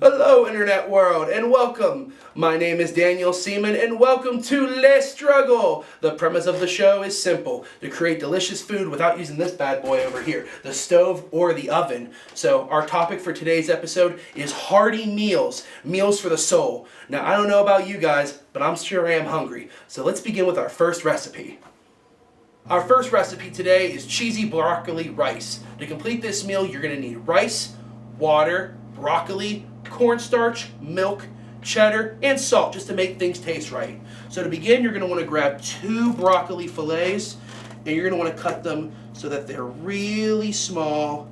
Hello, Internet world, and welcome. My name is Daniel Seaman, and welcome to Le Struggle. The premise of the show is simple: to create delicious food without using this bad boy over here, the stove or the oven. So our topic for today's episode is hearty meals, meals for the soul. Now, I don't know about you guys, but I'm sure I am hungry. So let's begin with our first recipe. Our first recipe today is cheesy broccoli rice. To complete this meal, you're going to need rice, water, broccoli, cornstarch, milk, cheddar, and salt just to make things taste right. So to begin, you're going to want to grab 2 broccoli fillets, and you're going to want to cut them so that they're really small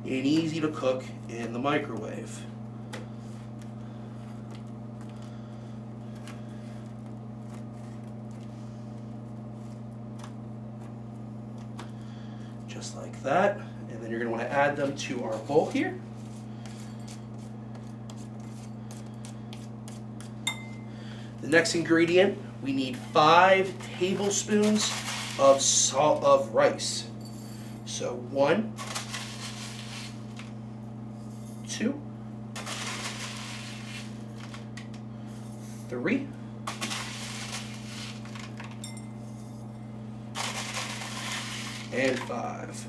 and easy to cook in the microwave. Just like that. And then you're going to want to add them to our bowl here. The next ingredient, we need 5 tablespoons of rice. So 1, 2, 3, and 5,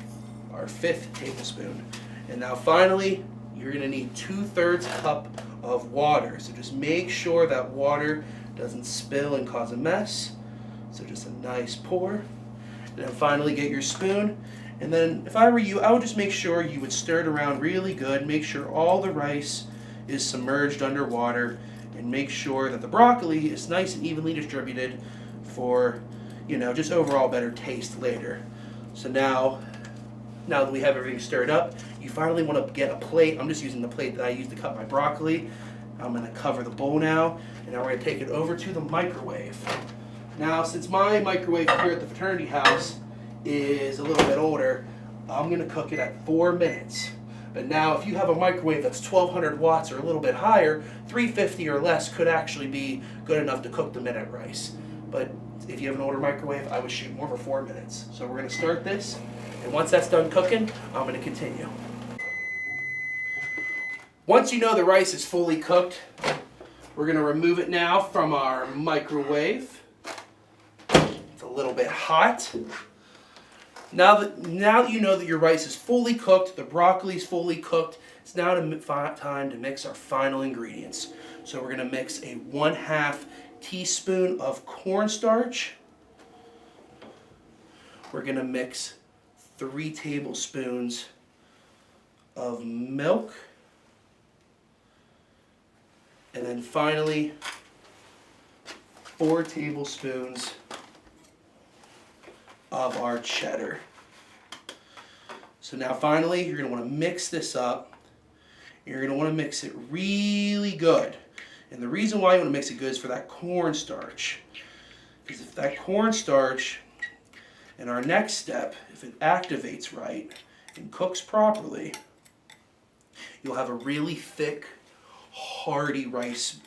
our 5th tablespoon. And now finally, you're going to need 2/3 cup of water. So just make sure that water doesn't spill and cause a mess. So just a nice pour. And then finally get your spoon. And then if I were you, I would just make sure you would stir it around really good. Make sure all the rice is submerged underwater, and make sure that the broccoli is nice and evenly distributed for, just overall better taste later. So now that we have everything stirred up, you finally want to get a plate. I'm just using the plate that I used to cut my broccoli. I'm going to cover the bowl now, and now we're going to take it over to the microwave. Now, since my microwave here at the fraternity house is a little bit older, I'm going to cook it at 4 minutes. But now, if you have a microwave that's 1200 watts or a little bit higher, 350 or less could actually be good enough to cook the minute rice. But if you have an older microwave, I would shoot more for 4 minutes. So we're going to start this, and once that's done cooking, I'm going to continue. Once you know the rice is fully cooked, we're going to remove it now from our microwave. It's a little bit hot. Now that you know that your rice is fully cooked, the broccoli is fully cooked, it's now time to mix our final ingredients. So we're going to mix a 1/2 teaspoon of cornstarch. We're going to mix 3 tablespoons of milk. And then finally, 4 tablespoons of our cheddar. So now finally, you're going to want to mix this up. You're going to want to mix it really good. And the reason why you want to mix it good is for that cornstarch. Because if that cornstarch, in our next step, if it activates right and cooks properly, you'll have a really thick, hearty rice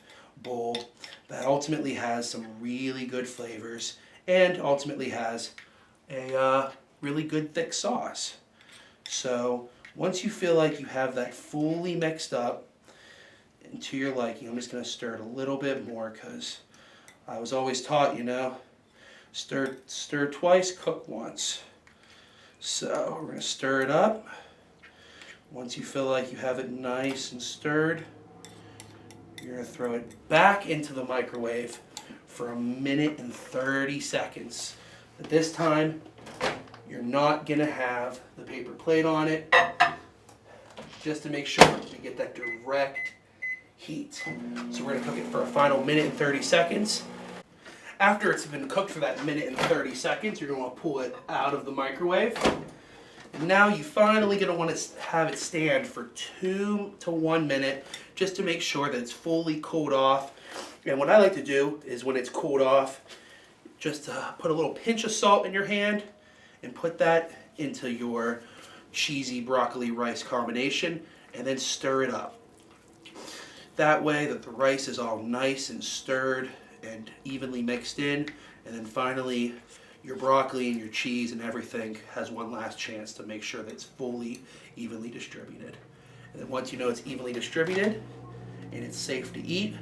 bowl that ultimately has some really good flavors and ultimately has a really good thick sauce. So once you feel like you have that fully mixed up and to your liking, I'm just going to stir it a little bit more, because I was always taught, stir twice, cook once. So we're going to stir it up. Once you feel like you have it nice and stirred, you're going to throw it back into the microwave for 1 minute and 30 seconds. But this time, you're not going to have the paper plate on it, just to make sure to get that direct heat. So we're going to cook it for a final 1 minute and 30 seconds. After it's been cooked for that 1 minute and 30 seconds, you're going to pull it out of the microwave. And now you finally going to want to have it stand for 2 to 1 minute, just to make sure that it's fully cooled off. And what I like to do is, when it's cooled off, just put a little pinch of salt in your hand and put that into your cheesy broccoli rice combination, and then stir it up. That way that the rice is all nice and stirred and evenly mixed in. And then finally, your broccoli and your cheese and everything has one last chance to make sure that it's fully evenly distributed. And then once you know it's evenly distributed and it's safe to eat,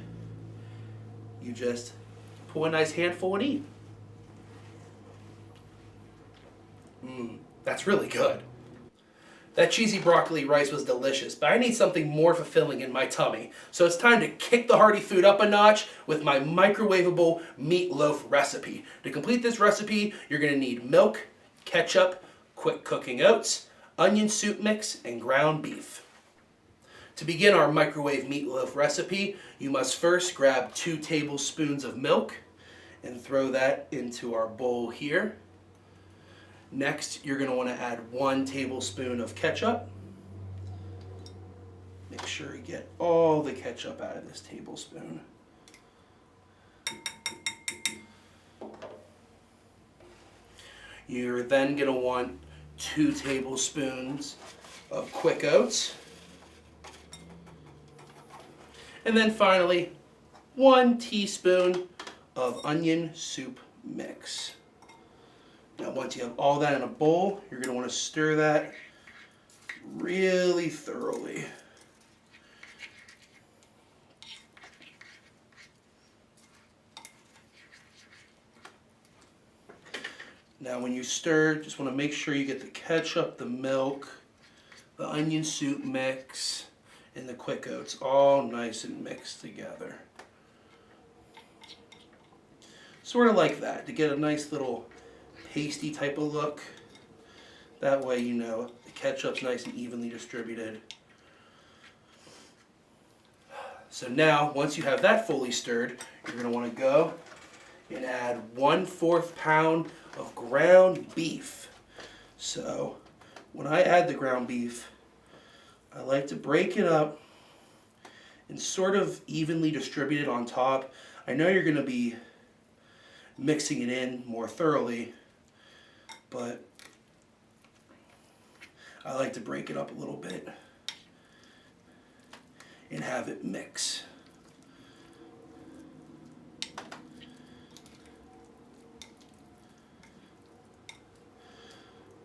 you just pull a nice handful and eat. That's really good. That cheesy broccoli rice was delicious, but I need something more fulfilling in my tummy. So it's time to kick the hearty food up a notch with my microwavable meatloaf recipe. To complete this recipe, you're going to need milk, ketchup, quick cooking oats, onion soup mix, and ground beef. To begin our microwave meatloaf recipe, you must first grab 2 tablespoons of milk and throw that into our bowl here. Next, you're going to want to add 1 tablespoon of ketchup. Make sure you get all the ketchup out of this tablespoon. You're then going to want 2 tablespoons of quick oats. And then finally, 1 teaspoon of onion soup mix. Now once you have all that in a bowl, you're going to want to stir that really thoroughly. Now when you stir, just want to make sure you get the ketchup, the milk, the onion soup mix, and the quick oats all nice and mixed together. Sort of like that, to get a nice little pasty type of look. That way you know the ketchup's nice and evenly distributed. So now, once you have that fully stirred, you're going to want to go and add 1/4 pound of ground beef. So when I add the ground beef, I like to break it up and sort of evenly distribute it on top. I know you're going to be mixing it in more thoroughly, but I like to break it up a little bit and have it mix.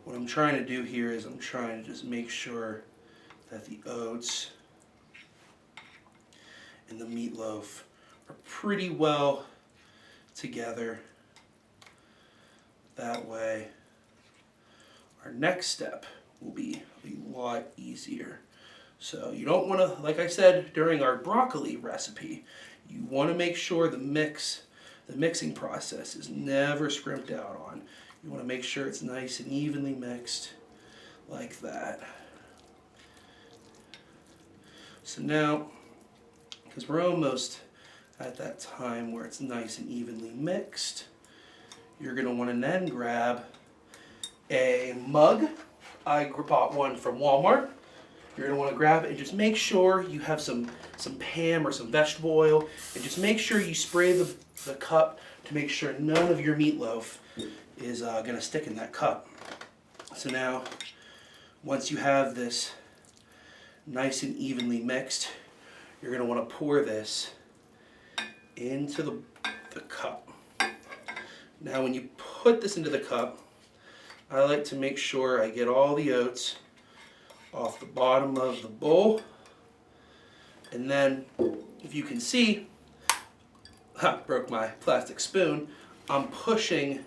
What I'm trying to do here is I'm trying to just make sure that the oats and the meatloaf are pretty well together. That way our next step will be a lot easier. So you don't want to, like I said during our broccoli recipe, you want to make sure the mixing process is never scrimped out on. You want to make sure it's nice and evenly mixed like that. So now, because we're almost at that time where it's nice and evenly mixed, you're going to want to then grab a mug. I bought one from Walmart. You're going to want to grab it and just make sure you have some Pam or some vegetable oil, and just make sure you spray the cup to make sure none of your meatloaf is going to stick in that cup. So now, once you have this nice and evenly mixed, you're going to want to pour this into the cup. Now when you put this into the cup, I like to make sure I get all the oats off the bottom of the bowl. And then, if you can see, broke my plastic spoon, I'm pushing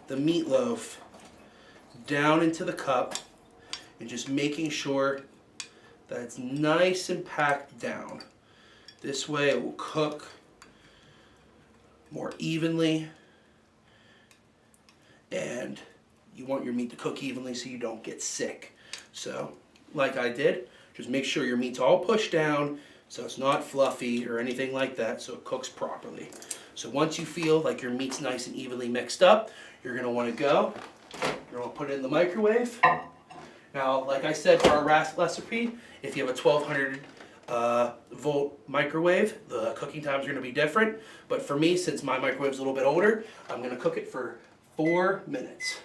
the meatloaf down into the cup and just making sure that it's nice and packed down. This way it will cook more evenly, and you want your meat to cook evenly so you don't get sick. So, like I did, just make sure your meat's all pushed down so it's not fluffy or anything like that, so it cooks properly. So once you feel like your meat's nice and evenly mixed up, you're going to want to you're going to put it in the microwave. Now, like I said for our recipe, if you have a 1200 volt microwave, the cooking times are going to be different. But for me, since my microwave's a little bit older, I'm going to cook it for 4 minutes.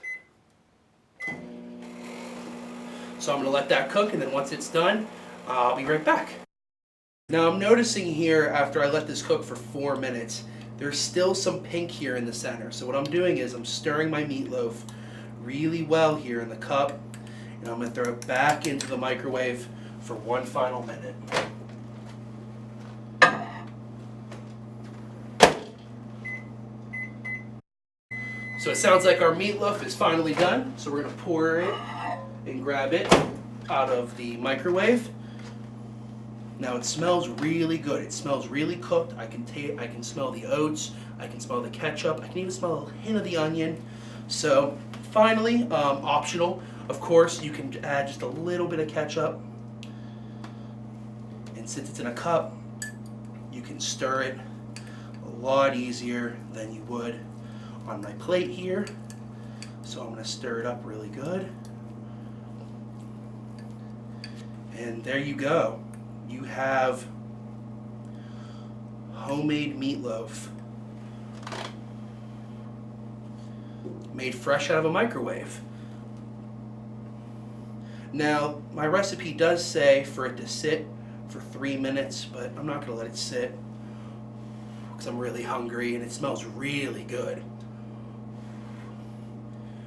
So I'm going to let that cook, and then once it's done, I'll be right back. Now I'm noticing here, after I let this cook for 4 minutes, there's still some pink here in the center. So what I'm doing is I'm stirring my meatloaf really well here in the cup, and I'm going to throw it back into the microwave for 1 final minute. So it sounds like our meatloaf is finally done. So we're gonna pour it and grab it out of the microwave. Now it smells really good. It smells really cooked. I can smell the oats. I can smell the ketchup. I can even smell a hint of the onion. So finally, optional. Of course, you can add just a little bit of ketchup. And since it's in a cup, you can stir it a lot easier than you would on my plate here. So I'm going to stir it up really good. And there you go. You have homemade meatloaf made fresh out of a microwave. Now, my recipe does say for it to sit for 3 minutes, but I'm not going to let it sit because I'm really hungry and it smells really good.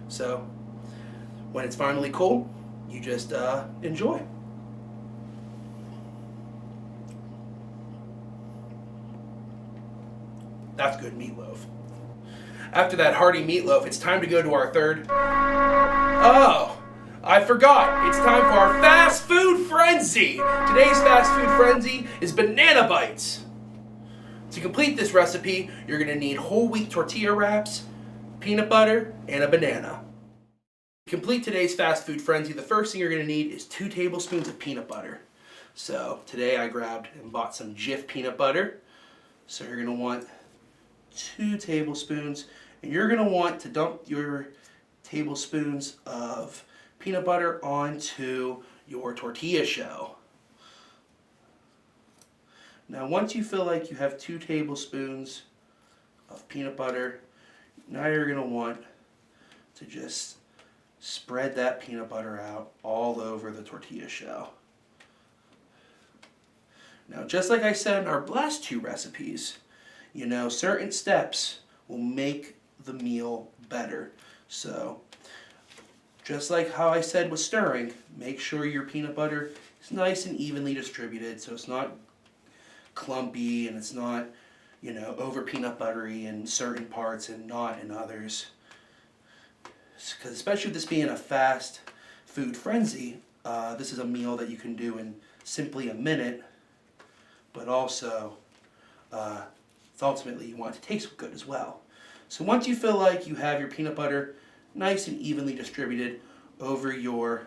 So, when it's finally cool, you just enjoy. That's good meatloaf. After that hearty meatloaf, it's time to go to our third. Oh, I forgot. It's time for our fast food frenzy. Today's fast food frenzy is banana bites. To complete this recipe, you're going to need whole wheat tortilla wraps, peanut butter, and a banana. To complete today's fast food frenzy, the first thing you're going to need is 2 tablespoons of peanut butter. So today I grabbed and bought some Jif peanut butter. So you're going to want 2 tablespoons, and you're going to want to dump your tablespoons of peanut butter onto your tortilla shell. Now once you feel like you have 2 tablespoons of peanut butter, now you're going to want to just spread that peanut butter out all over the tortilla shell. Now just like I said in our last 2 recipes, you know, certain steps will make the meal better. So, just like how I said with stirring, make sure your peanut butter is nice and evenly distributed so it's not clumpy and it's not, you know, over peanut buttery in certain parts and not in others. Because especially with this being a fast food frenzy, this is a meal that you can do in simply a minute, but also ultimately you want it to taste good as well. So once you feel like you have your peanut butter nice and evenly distributed over your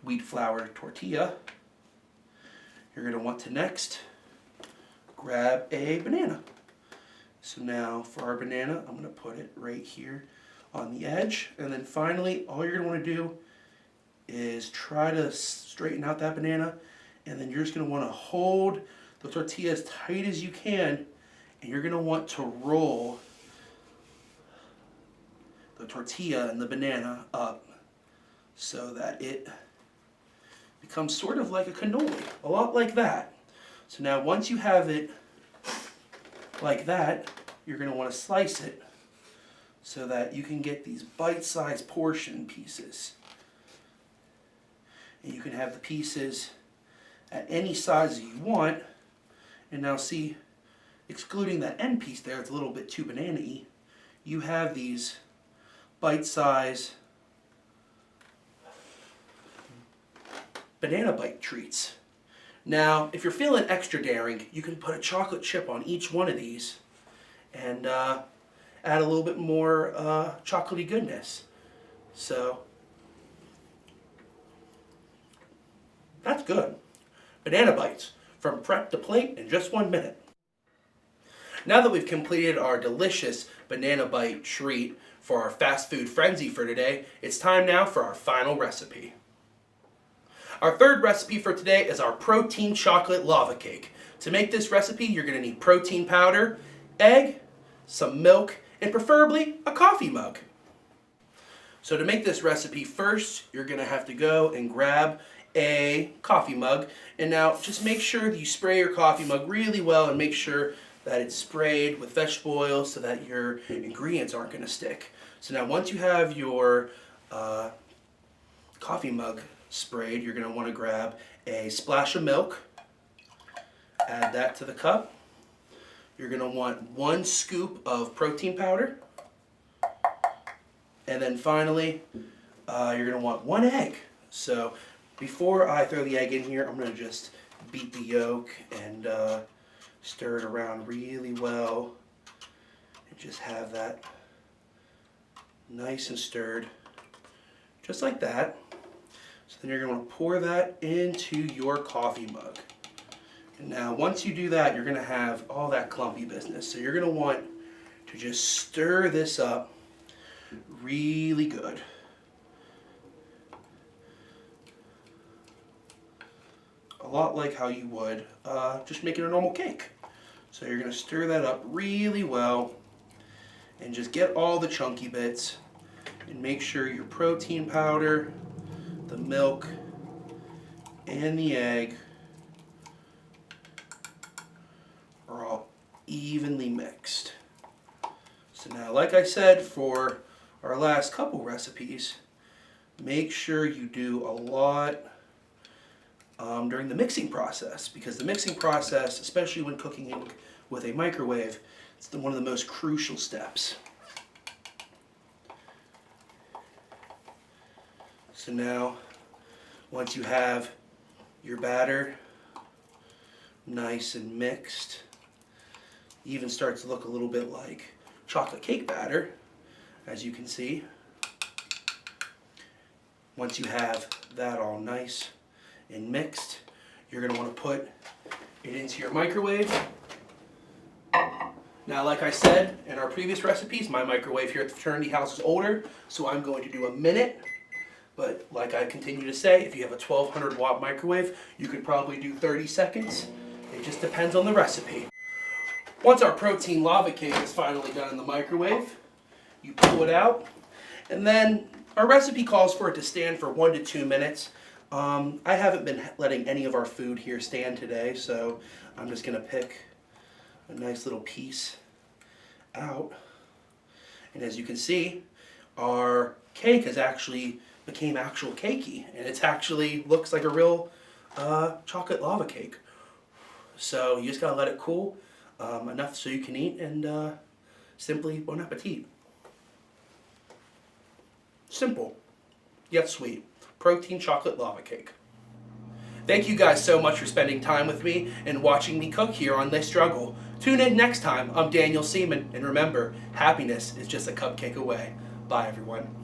wheat flour tortilla, you're going to want to next grab a banana. So now for our banana, I'm going to put it right here on the edge. And then finally, all you're going to want to do is try to straighten out that banana. And then you're just going to want to hold the tortilla as tight as you can, and you're going to want to roll the tortilla and the banana up so that it becomes sort of like a cannoli, a lot like that. So now once you have it like that, you're going to want to slice it so that you can get these bite-sized portion pieces. And you can have the pieces at any size that you want. And now see, excluding that end piece there, it's a little bit too banana-y, you have these bite-sized banana bite treats. Now, if you're feeling extra daring, you can put a chocolate chip on each one of these and add a little bit more chocolatey goodness. So, that's good. Banana bites. From prep to plate in just 1 minute. Now that we've completed our delicious banana bite treat for our fast food frenzy for today, it's time now for our final recipe. Our third recipe for today is our protein chocolate lava cake. To make this recipe, you're going to need protein powder, egg, some milk, and preferably a coffee mug. So to make this recipe, first you're going to have to go and grab a coffee mug, and now just make sure that you spray your coffee mug really well and make sure that it's sprayed with vegetable oil so that your ingredients aren't going to stick. So now once you have your coffee mug sprayed, you're going to want to grab a splash of milk, add that to the cup, you're going to want 1 scoop of protein powder. And then finally, you're going to want 1 egg. So before I throw the egg in here, I'm going to just beat the yolk and stir it around really well. And just have that nice and stirred, just like that. So then you're going to pour that into your coffee mug. And now once you do that, you're going to have all that clumpy business. So you're going to want to just stir this up really good. A lot like how you would just making a normal cake. So you're going to stir that up really well and just get all the chunky bits and make sure your protein powder, the milk, and the egg are all evenly mixed. So now, like I said, for our last couple recipes, make sure you do a lot during the mixing process, because the mixing process, especially when cooking with a microwave, it's one of the most crucial steps. So now, once you have your batter nice and mixed, even starts to look a little bit like chocolate cake batter, as you can see. Once you have that all nice and mixed, you're going to want to put it into your microwave. Now, like I said in our previous recipes, my microwave here at the fraternity house is older, so I'm going to do a minute. But like I continue to say, if you have a 1200 watt microwave, you could probably do 30 seconds. It just depends on the recipe. Once our protein lava cake is finally done in the microwave, you pull it out, and then our recipe calls for it to stand for 1 to 2 minutes. I haven't been letting any of our food here stand today, so I'm just going to pick a nice little piece out. And as you can see, our cake has actually became actual cakey, and it's actually looks like a real chocolate lava cake. So you just gotta let it cool enough so you can eat, and simply bon appetit. Simple yet sweet protein chocolate lava cake. Thank you guys so much for spending time with me and watching me cook here on They Struggle. Tune in next time. I'm Daniel Seaman, and remember, happiness is just a cupcake away. Bye, everyone.